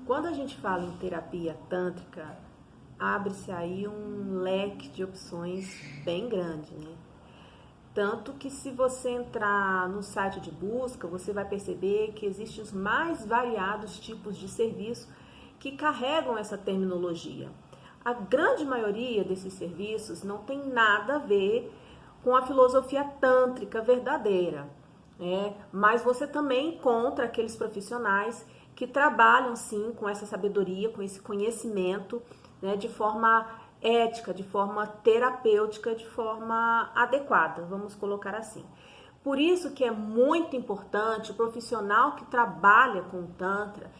Quando a gente fala em terapia tântrica, abre-se aí um leque de opções bem grande, né? Tanto que se você entrar no site de busca, você vai perceber que existem os mais variados tipos de serviço que carregam essa terminologia. A grande maioria desses serviços não tem nada a ver com a filosofia tântrica verdadeira, né? Mas você também encontra aqueles profissionais que trabalham sim com essa sabedoria, com esse conhecimento, né, de forma ética, de forma terapêutica, de forma adequada, vamos colocar assim. Por isso que é muito importante o profissional que trabalha com o Tantra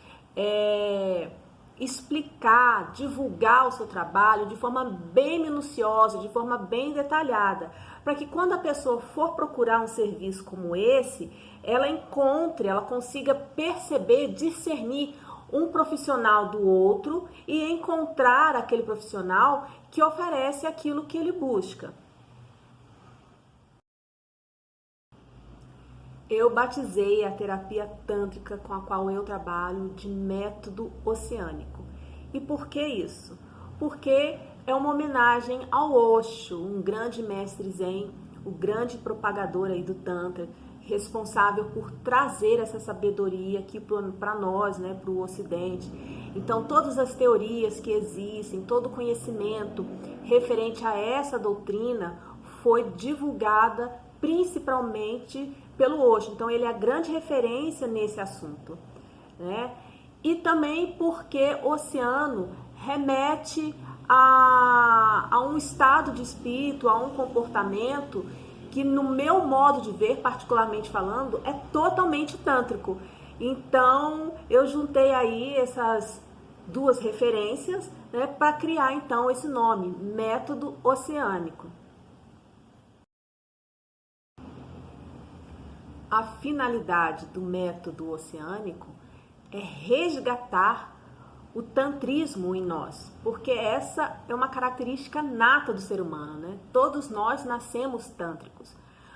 explicar, divulgar o seu trabalho de forma bem minuciosa, de forma bem detalhada, para que quando a pessoa for procurar um serviço como esse, ela encontre, ela consiga perceber, discernir um profissional do outro e encontrar aquele profissional que oferece aquilo que ele busca. Eu batizei a terapia tântrica com a qual eu trabalho de método oceânico. E por que isso? Porque é uma homenagem ao Osho, um grande mestre zen, o grande propagador aí do Tantra, responsável por trazer essa sabedoria aqui para nós, né, para o Ocidente. Então, todas as teorias que existem, todo o conhecimento referente a essa doutrina foi divulgada principalmente pelo Osho. Então, ele é a grande referência nesse assunto, né? E também porque oceano remete a um estado de espírito, a um comportamento que, no meu modo de ver, particularmente falando, é totalmente tântrico. Então, eu juntei aí essas duas referências, né, para criar, então, esse nome, método oceânico. A finalidade do método oceânico é resgatar o tantrismo em nós, porque essa é uma característica nata do ser humano, né? Todos nós nascemos tântricos.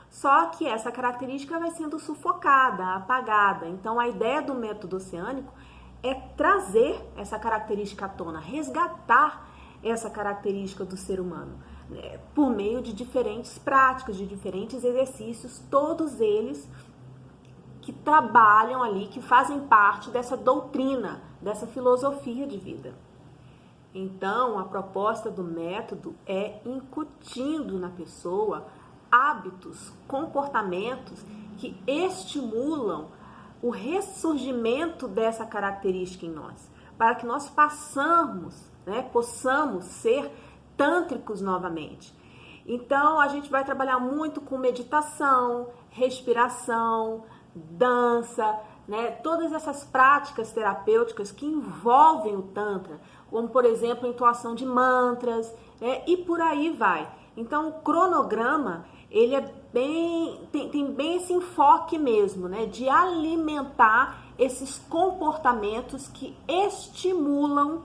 Só que essa característica vai sendo sufocada, apagada. Então a ideia do método oceânico é trazer essa característica à tona, resgatar essa característica do ser humano, né? Por meio de diferentes práticas, de diferentes exercícios, todos eles que trabalham ali, que fazem parte dessa doutrina, dessa filosofia de vida. Então, a proposta do método é incutindo na pessoa hábitos, comportamentos que estimulam o ressurgimento dessa característica em nós, para que nós possamos ser tântricos novamente. Então, a gente vai trabalhar muito com meditação, respiração, dança, né? Todas essas práticas terapêuticas que envolvem o Tantra, como, por exemplo, a entoação de mantras, né? E por aí vai. Então, o cronograma, ele é tem bem esse enfoque mesmo, né? De alimentar esses comportamentos que estimulam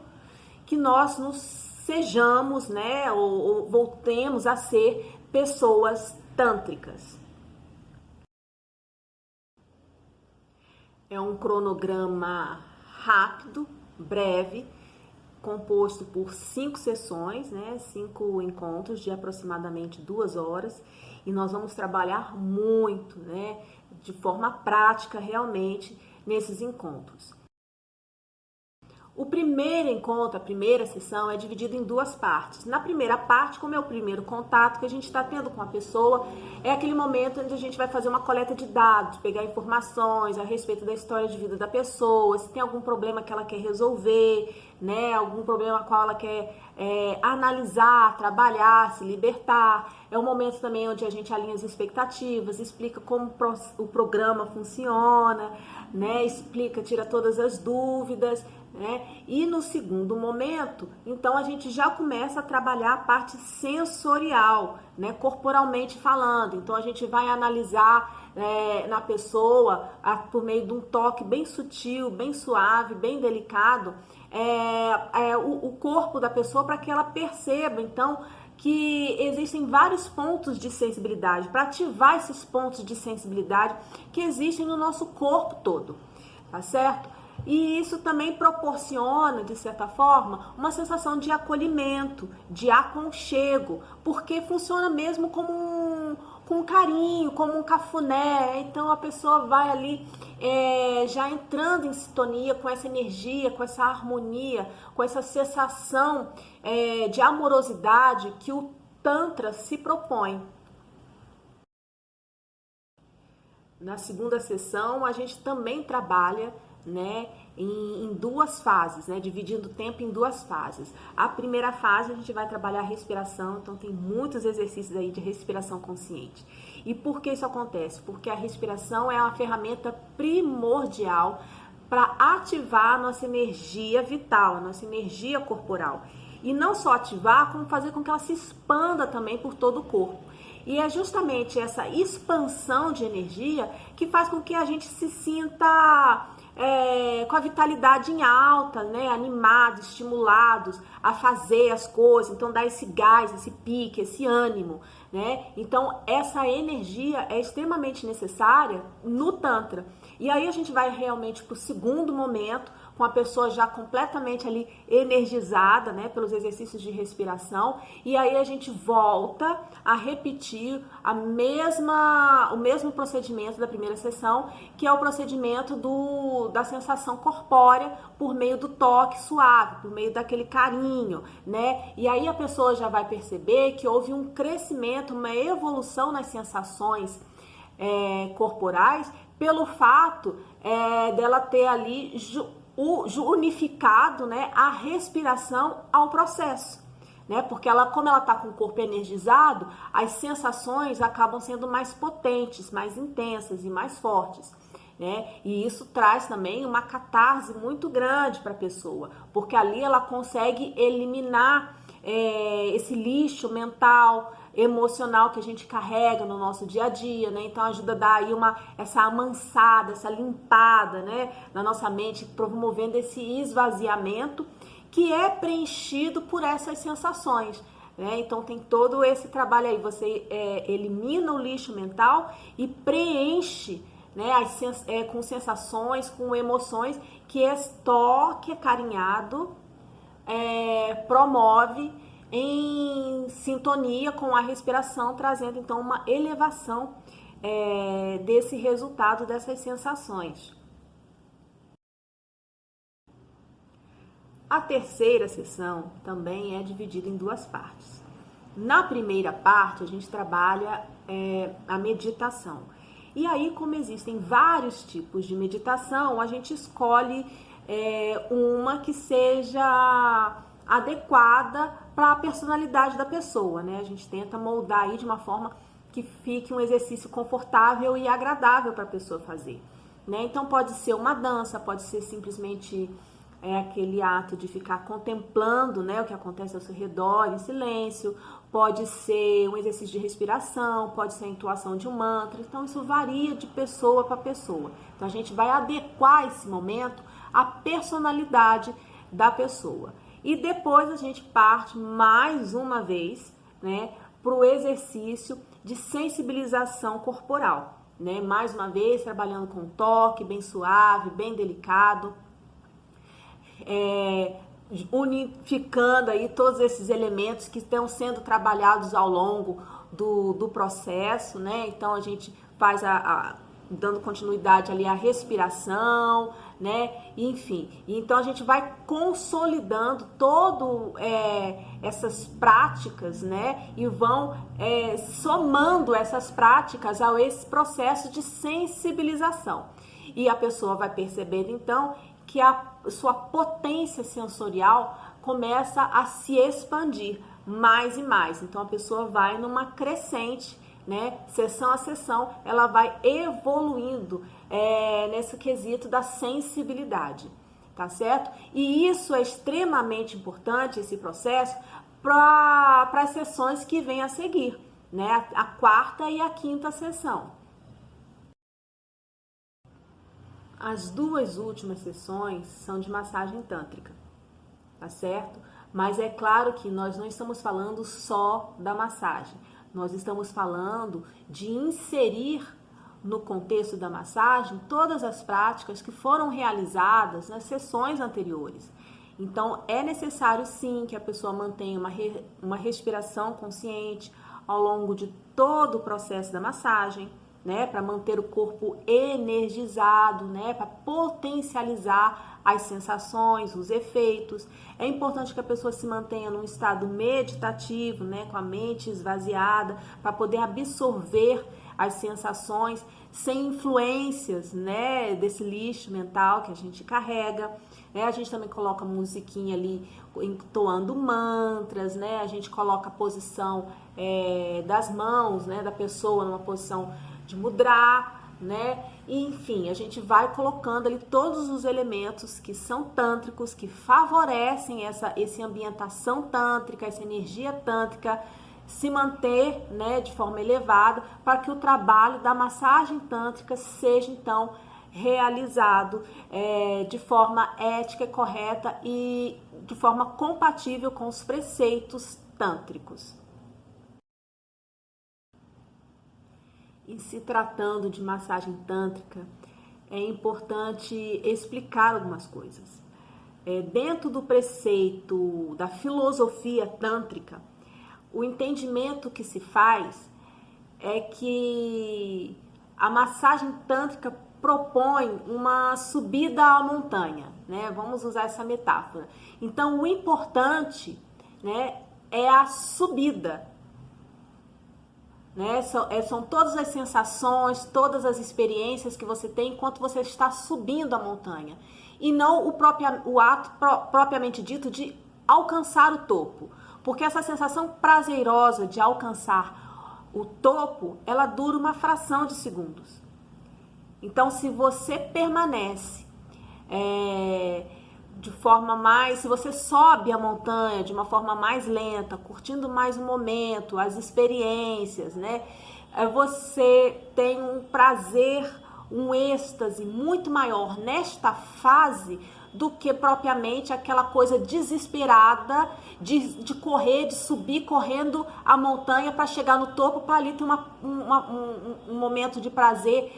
que nós nos sejamos, né? Ou voltemos a ser pessoas tântricas. É um cronograma rápido, breve, composto por 5 sessões, né? 5 encontros de aproximadamente 2 horas. E nós vamos trabalhar muito, né? De forma prática, realmente, nesses encontros. O primeiro encontro, a primeira sessão, é dividida em 2 partes. Na primeira parte, como é o primeiro contato que a gente está tendo com a pessoa, é aquele momento onde a gente vai fazer uma coleta de dados, pegar informações a respeito da história de vida da pessoa, se tem algum problema que ela quer resolver, né, algum problema qual ela quer analisar, trabalhar, se libertar. É um momento também onde a gente alinha as expectativas, explica como o programa funciona, né, explica, tira todas as dúvidas, né? E no segundo momento, então a gente já começa a trabalhar a parte sensorial, né? Corporalmente falando. Então a gente vai analisar na pessoa, por meio de um toque bem sutil, bem suave, bem delicado, o corpo da pessoa, para que ela perceba, então, que existem vários pontos de sensibilidade, para ativar esses pontos de sensibilidade que existem no nosso corpo todo, tá certo? E isso também proporciona, de certa forma, uma sensação de acolhimento, de aconchego, porque funciona mesmo como com carinho, como um cafuné. Então a pessoa vai ali já entrando em sintonia com essa energia, com essa harmonia, com essa sensação de amorosidade que o Tantra se propõe. Na segunda sessão, a gente também trabalha, né, em duas fases, né, dividindo o tempo em duas fases. A primeira fase a gente vai trabalhar a respiração, então tem muitos exercícios aí de respiração consciente. E por que isso acontece? Porque a respiração é uma ferramenta primordial para ativar a nossa energia vital, a nossa energia corporal. E não só ativar, como fazer com que ela se expanda também por todo o corpo. E é justamente essa expansão de energia que faz com que a gente se sinta com a vitalidade em alta, né? Animados, estimulados a fazer as coisas. Então dá esse gás, esse pique, esse ânimo, né? Então essa energia é extremamente necessária no Tantra. E aí a gente vai realmente para o segundo momento, com a pessoa já completamente ali energizada, né, pelos exercícios de respiração, e aí a gente volta a repetir o mesmo procedimento da primeira sessão, que é o procedimento da sensação corpórea por meio do toque suave, por meio daquele carinho, né? E aí a pessoa já vai perceber que houve um crescimento, uma evolução nas sensações corporais, pelo fato dela ter ali unificado, né, a respiração ao processo, né? Porque como ela está com o corpo energizado, as sensações acabam sendo mais potentes, mais intensas e mais fortes, né? E isso traz também uma catarse muito grande para a pessoa, porque ali ela consegue eliminar esse lixo mental, emocional que a gente carrega no nosso dia a dia, né? Então ajuda a dar aí essa amansada, essa limpada, né, na nossa mente, promovendo esse esvaziamento que é preenchido por essas sensações, né? Então tem todo esse trabalho aí, você elimina o lixo mental e preenche, né, com sensações, com emoções que esse toque acarinhado promove em sintonia com a respiração, trazendo então uma elevação desse resultado, dessas sensações. A terceira sessão também é dividida em duas partes. Na primeira parte, a gente trabalha a meditação. E aí, como existem vários tipos de meditação, a gente escolhe uma que seja adequada para a personalidade da pessoa, né? A gente tenta moldar aí de uma forma que fique um exercício confortável e agradável para a pessoa fazer, né? Então pode ser uma dança, pode ser simplesmente aquele ato de ficar contemplando, né, o que acontece ao seu redor em silêncio, pode ser um exercício de respiração, pode ser a entoação de um mantra. Então isso varia de pessoa para pessoa. Então a gente vai adequar esse momento à personalidade da pessoa. E depois a gente parte mais uma vez, né, para o exercício de sensibilização corporal, né? Mais uma vez trabalhando com toque bem suave, bem delicado, unificando aí todos esses elementos que estão sendo trabalhados ao longo do processo, né? Então a gente faz dando continuidade ali à respiração, né? Enfim, então a gente vai consolidando todo essas práticas, né? E vão somando essas práticas a esse processo de sensibilização. E a pessoa vai percebendo então que a sua potência sensorial começa a se expandir mais e mais. Então a pessoa vai numa crescente, né? Sessão a sessão, ela vai evoluindo nesse quesito da sensibilidade, tá certo? E isso é extremamente importante, esse processo, para as sessões que vêm a seguir, né? A quarta e a quinta sessão. As duas últimas sessões são de massagem tântrica, tá certo? Mas é claro que nós não estamos falando só da massagem. Nós estamos falando de inserir no contexto da massagem todas as práticas que foram realizadas nas sessões anteriores. Então, é necessário sim que a pessoa mantenha uma respiração consciente ao longo de todo o processo da massagem, né, para manter o corpo energizado, né, para potencializar as sensações, os efeitos. É importante que a pessoa se mantenha num estado meditativo, né, com a mente esvaziada, para poder absorver as sensações sem influências, né, desse lixo mental que a gente carrega. A gente também coloca musiquinha ali, entoando mantras, né? A gente coloca a posição das mãos, né, da pessoa numa posição de mudra, né? E, enfim, a gente vai colocando ali todos os elementos que são tântricos, que favorecem essa ambientação tântrica, essa energia tântrica se manter, né, de forma elevada, para que o trabalho da massagem tântrica seja, então, realizado de forma ética e correta e de forma compatível com os preceitos tântricos. Em se tratando de massagem tântrica, é importante explicar algumas coisas. Dentro do preceito da filosofia tântrica, o entendimento que se faz é que a massagem tântrica propõe uma subida à montanha, né? Vamos usar essa metáfora. Então, o importante, né, é a subida, né? São todas as sensações, todas as experiências que você tem enquanto você está subindo a montanha. E não o ato propriamente dito de alcançar o topo. Porque essa sensação prazerosa de alcançar o topo, ela dura uma fração de segundos. Então, se você permanece se você sobe a montanha de uma forma mais lenta, curtindo mais o momento, as experiências, né? Você tem um prazer, um êxtase muito maior nesta fase do que propriamente aquela coisa desesperada de correr, de subir correndo a montanha para chegar no topo, para ali ter um momento de prazer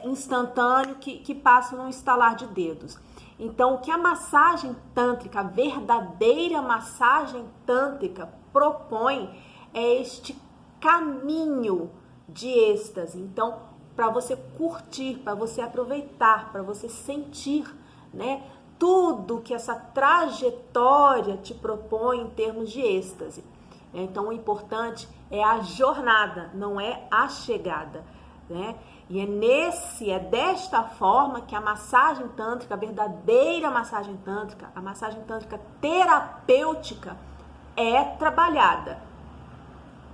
instantâneo que passa num estalar de dedos. Então, o que a massagem tântrica, a verdadeira massagem tântrica propõe é este caminho de êxtase. Então, para você curtir, para você aproveitar, para você sentir, né, tudo que essa trajetória te propõe em termos de êxtase. Então, o importante é a jornada, não é a chegada, né? E é desta forma que a massagem tântrica, a verdadeira massagem tântrica, a massagem tântrica terapêutica é trabalhada,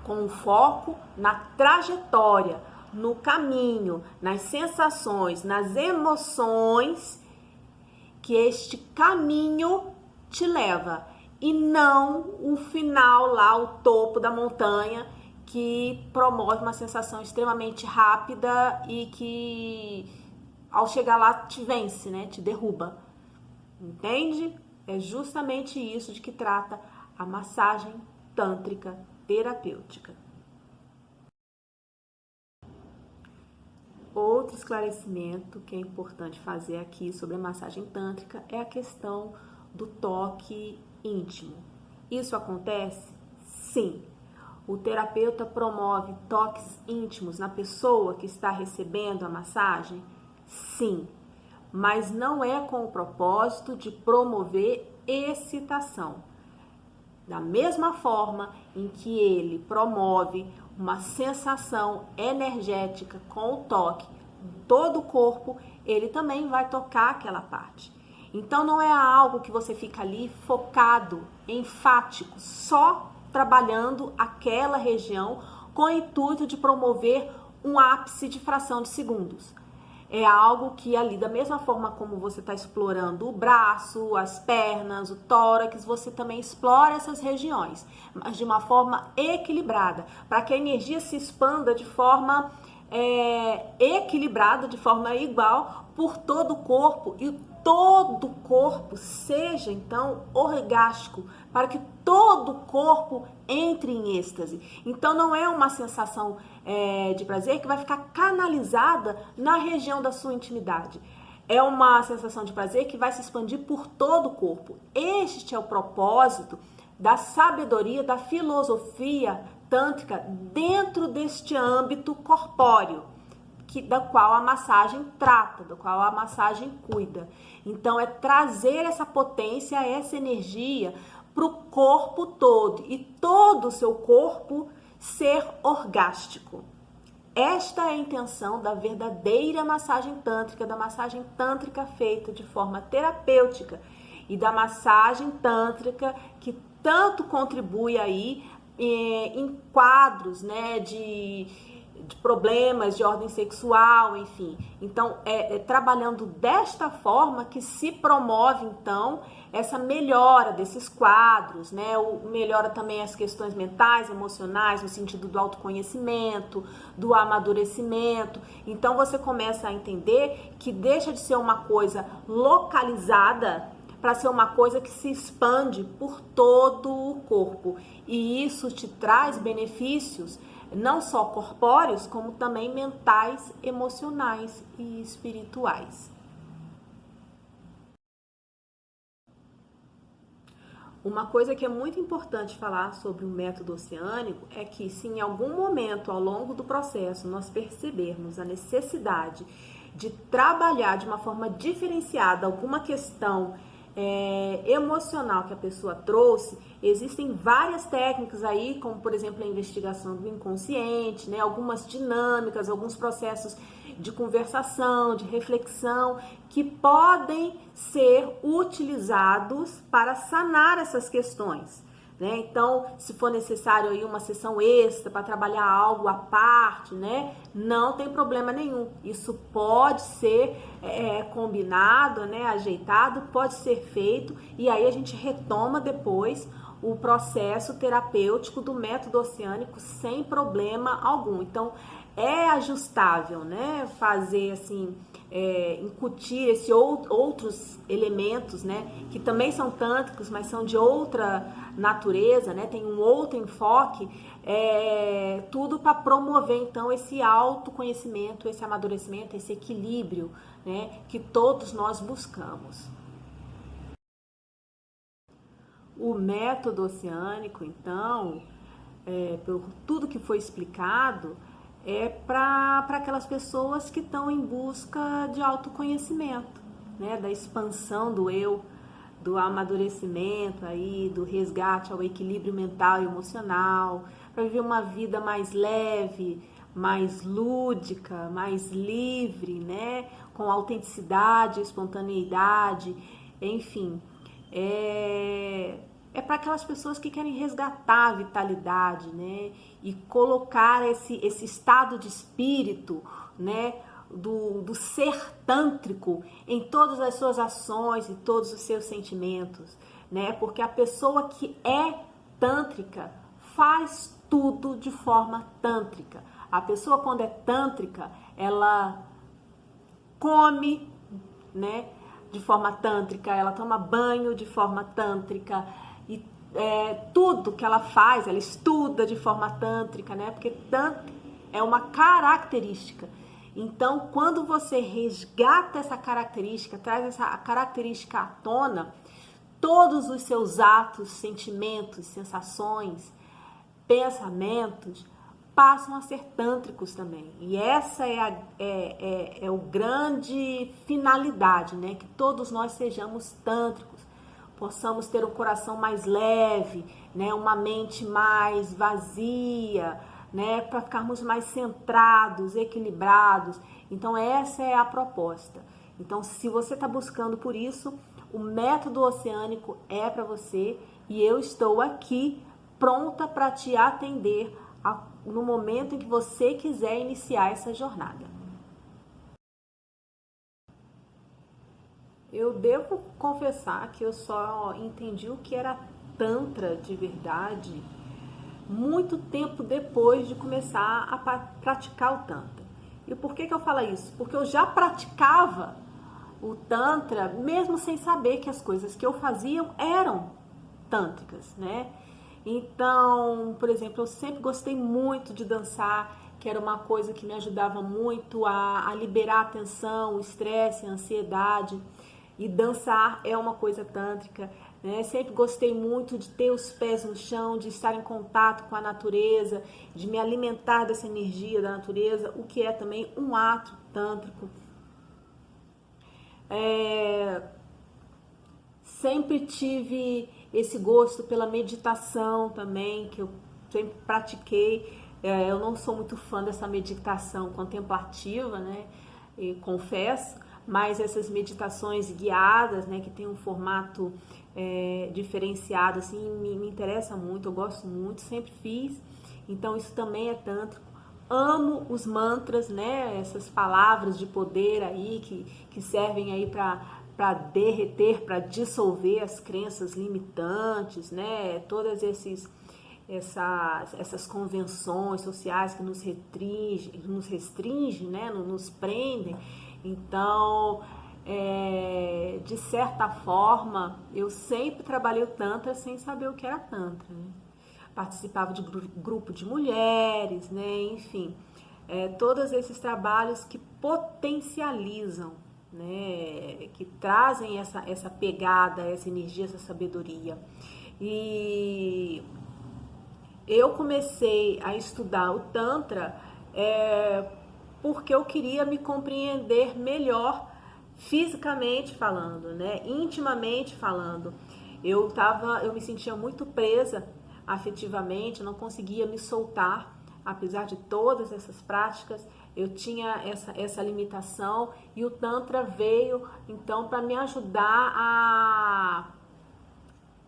com foco na trajetória, no caminho, nas sensações, nas emoções que este caminho te leva, e não o final lá, o topo da montanha, que promove uma sensação extremamente rápida e que ao chegar lá te vence, né? Te derruba. Entende? É justamente isso de que trata a massagem tântrica terapêutica. Outro esclarecimento que é importante fazer aqui sobre a massagem tântrica é a questão do toque íntimo. Isso acontece? Sim. O terapeuta promove toques íntimos na pessoa que está recebendo a massagem? Sim. Mas não é com o propósito de promover excitação. Da mesma forma em que ele promove uma sensação energética com o toque em todo o corpo, ele também vai tocar aquela parte. Então não é algo que você fica ali focado, enfático, só trabalhando aquela região com o intuito de promover um ápice de fração de segundos. É algo que ali, da mesma forma como você está explorando o braço, as pernas, o tórax, você também explora essas regiões, mas de uma forma equilibrada, para que a energia se expanda de forma equilibrada de forma igual por todo o corpo e todo o corpo seja então orgástico, para que todo o corpo entre em êxtase. Então não é uma sensação de prazer que vai ficar canalizada na região da sua intimidade. É uma sensação de prazer que vai se expandir por todo o corpo. Este é o propósito da sabedoria, da filosofia tântrica dentro deste âmbito corpóreo, da qual a massagem trata, da qual a massagem cuida. Então, é trazer essa potência, essa energia para o corpo todo e todo o seu corpo ser orgástico. Esta é a intenção da verdadeira massagem tântrica, da massagem tântrica feita de forma terapêutica e da massagem tântrica que tanto contribui aí em quadros, né, de problemas de ordem sexual, enfim. Então, trabalhando desta forma que se promove, então, essa melhora desses quadros, né? Melhora também as questões mentais, emocionais, no sentido do autoconhecimento, do amadurecimento. Então, você começa a entender que deixa de ser uma coisa localizada para ser uma coisa que se expande por todo o corpo. E isso te traz benefícios não só corpóreos, como também mentais, emocionais e espirituais. Uma coisa que é muito importante falar sobre o método oceânico é que, se em algum momento ao longo do processo nós percebermos a necessidade de trabalhar de uma forma diferenciada alguma questão emocional que a pessoa trouxe, existem várias técnicas aí, como por exemplo a investigação do inconsciente, né? Algumas dinâmicas, alguns processos de conversação, de reflexão, que podem ser utilizados para sanar essas questões, né? Então, se for necessário aí uma sessão extra para trabalhar algo à parte, né? Não tem problema nenhum. Isso pode ser combinado, né? Ajeitado, pode ser feito, e aí a gente retoma depois o processo terapêutico do método oceânico sem problema algum. Então, é ajustável, né? Fazer assim, incutir esses outros elementos, né? Que também são tântricos, mas são de outra natureza, né? Tem um outro enfoque, tudo para promover então esse autoconhecimento, esse amadurecimento, esse equilíbrio, né? Que todos nós buscamos. O método oceânico, então, por tudo que foi explicado, é para aquelas pessoas que estão em busca de autoconhecimento, né? Da expansão do eu, do amadurecimento, aí, do resgate ao equilíbrio mental e emocional, para viver uma vida mais leve, mais lúdica, mais livre, né? Com autenticidade, espontaneidade, enfim. É para aquelas pessoas que querem resgatar a vitalidade, né? E colocar esse estado de espírito, né? Do ser tântrico em todas as suas ações e todos os seus sentimentos, né? Porque a pessoa que é tântrica faz tudo de forma tântrica. A pessoa, quando é tântrica, ela come, né? De forma tântrica, ela toma banho de forma tântrica e tudo que ela faz, ela estuda de forma tântrica, né? Porque tântrica é uma característica. Então, quando você resgata essa característica, traz essa característica à tona, todos os seus atos, sentimentos, sensações, pensamentos passam a ser tântricos também. E essa é o grande finalidade, né? Que todos nós sejamos tântricos, possamos ter um coração mais leve, né? Uma mente mais vazia, né? Para ficarmos mais centrados, equilibrados. Então essa é a proposta. Então, se você está buscando por isso, o método oceânico é para você, e eu estou aqui pronta para te atender no momento em que você quiser iniciar essa jornada. Eu devo confessar que eu só entendi o que era Tantra de verdade muito tempo depois de começar a praticar o Tantra. E por que eu falo isso? Porque eu já praticava o Tantra, mesmo sem saber que as coisas que eu fazia eram tântricas, né? Então, por exemplo, eu sempre gostei muito de dançar, que era uma coisa que me ajudava muito a liberar a tensão, o estresse, a ansiedade. E dançar é uma coisa tântrica, né? Sempre gostei muito de ter os pés no chão, de estar em contato com a natureza, de me alimentar dessa energia da natureza, o que é também um ato tântrico. Sempre tive esse gosto pela meditação também, que eu sempre pratiquei. Eu não sou muito fã dessa meditação contemplativa, né? E confesso, mas essas meditações guiadas, né, que tem um formato diferenciado, assim, me interessa muito, eu gosto muito, sempre fiz. Então isso também é tântrico. Amo os mantras, né? Essas palavras de poder aí que servem aí para derreter, para dissolver as crenças limitantes, né? Todas essas convenções sociais que nos restringem, né? Nos prendem. Então, de certa forma, eu sempre trabalhei o Tantra sem saber o que era Tantra, né? Participava de grupo de mulheres, né? Enfim, todos esses trabalhos que potencializam, né? Que trazem essa pegada, essa energia, essa sabedoria. E eu comecei a estudar o Tantra porque eu queria me compreender melhor fisicamente falando, né? Intimamente falando. Eu me sentia muito presa afetivamente, não conseguia me soltar, apesar de todas essas práticas, eu tinha essa limitação e o Tantra veio então para me ajudar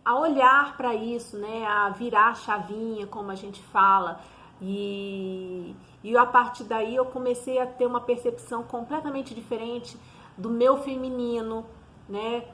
a olhar para isso, né? A virar a chavinha, como a gente fala. E a partir daí eu comecei a ter uma percepção completamente diferente do meu feminino, né?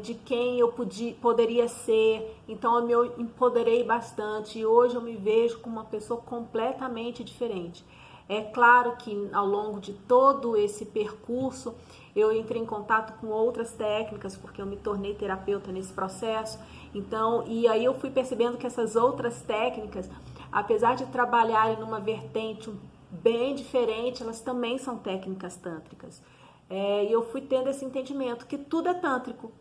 De quem eu poderia ser. Então eu me empoderei bastante e hoje eu me vejo como uma pessoa completamente diferente. É claro que ao longo de todo esse percurso eu entrei em contato com outras técnicas, porque eu me tornei terapeuta nesse processo. Então, e aí eu fui percebendo que essas outras técnicas, apesar de trabalharem numa vertente bem diferente, elas também são técnicas tântricas. E eu fui tendo esse entendimento que tudo é tântrico,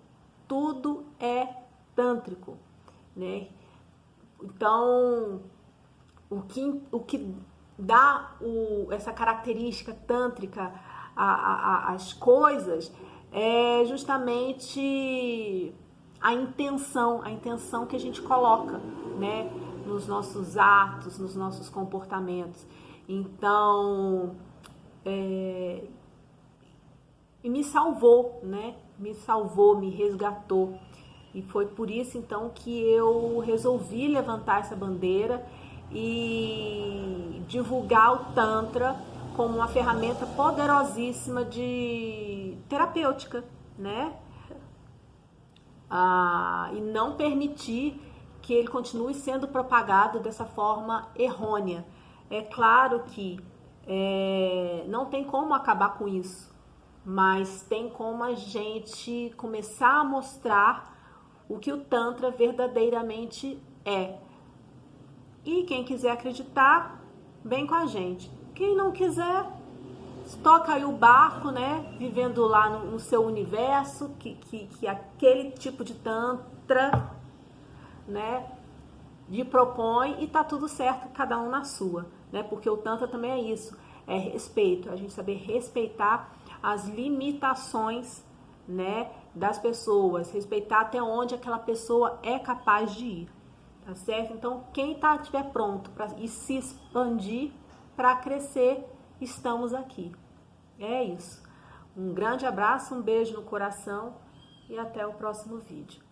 tudo é tântrico, né? Então, o que dá essa característica tântrica às coisas é justamente a intenção que a gente coloca, né, nos nossos atos, nos nossos comportamentos. Então, e me salvou, né? Me salvou, me resgatou. E foi por isso então que eu resolvi levantar essa bandeira e divulgar o Tantra como uma ferramenta poderosíssima de terapêutica, né? E não permitir que ele continue sendo propagado dessa forma errônea. É claro que não tem como acabar com isso, mas tem como a gente começar a mostrar o que o Tantra verdadeiramente é. E quem quiser acreditar, vem com a gente. Quem não quiser, toca aí o barco, né? Vivendo lá no seu universo, que aquele tipo de Tantra, né, lhe propõe, e tá tudo certo, cada um na sua, né? Porque o Tantra também é isso, é respeito, a gente saber respeitar as limitações, né, das pessoas, respeitar até onde aquela pessoa é capaz de ir, tá certo? Então, quem estiver pronto para se expandir, para crescer, estamos aqui. É isso. Um grande abraço, um beijo no coração e até o próximo vídeo.